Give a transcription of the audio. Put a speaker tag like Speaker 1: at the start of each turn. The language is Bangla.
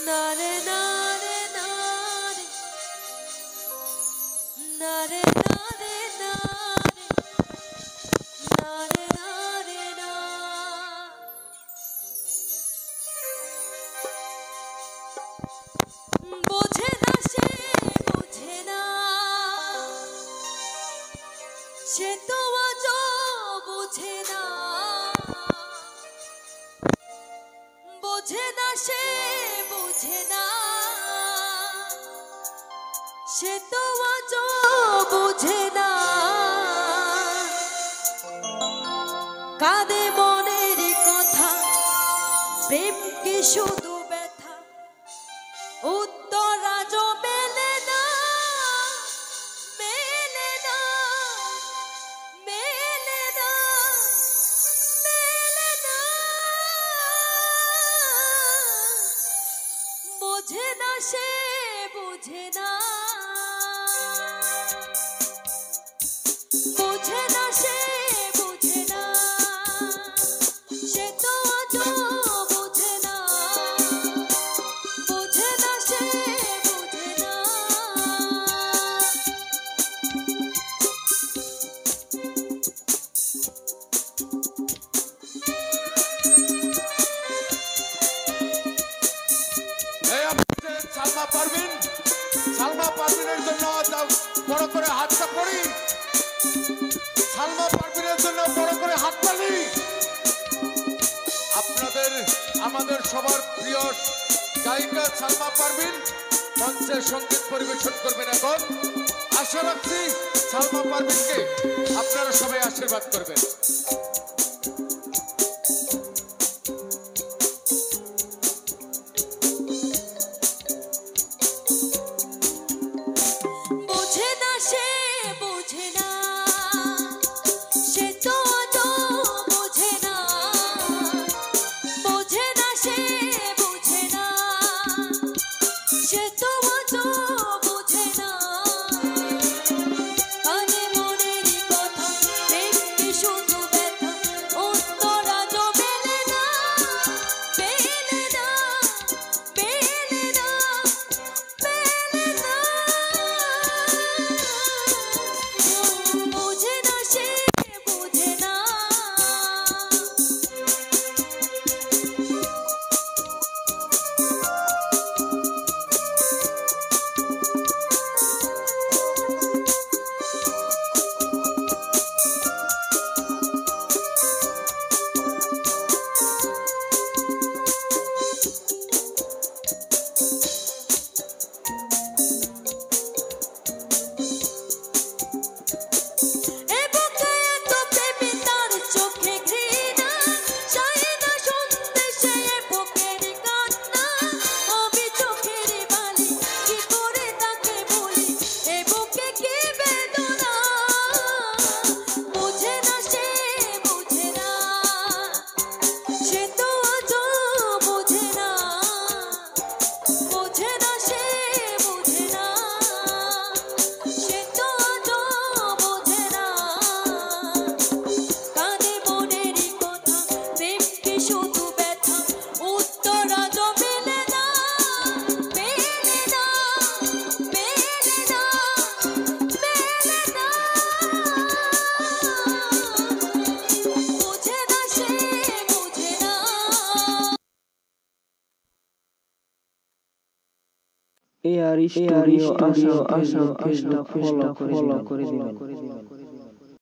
Speaker 1: নারে নারে নারে নারে নারে নারে নারে না বোঝে না সে বোঝে না সে তো আজও বোঝে না বোঝে না সে বোঝে না সে তো আজও বোঝে না কাঁদে মনের কথা প্রেম কি শুধু ব্যথা উত্তর আজও মেলে না মেলে না মেলে না মেলে না বোঝে না সে বোঝে না বোঝে না সে বোঝে না সে তো আজও বোঝে না বোঝে না সে বোঝে না
Speaker 2: সালমা পারভিনের জন্য বড় করে হাতটা পড়ি সালমা পারভিনের জন্য বড় করে হাততালি আপনাদের আমাদের সবার প্রিয় গায়িকা সালমা পারভিন মঞ্চে সঙ্গীত পরিবেশন করবেন এখন আশা রাখছি সালমা পারভিনকে আপনারা সবাই আশীর্বাদ করবেন
Speaker 3: এই আর স্টুডিও আশা ফলো করে দিবেন।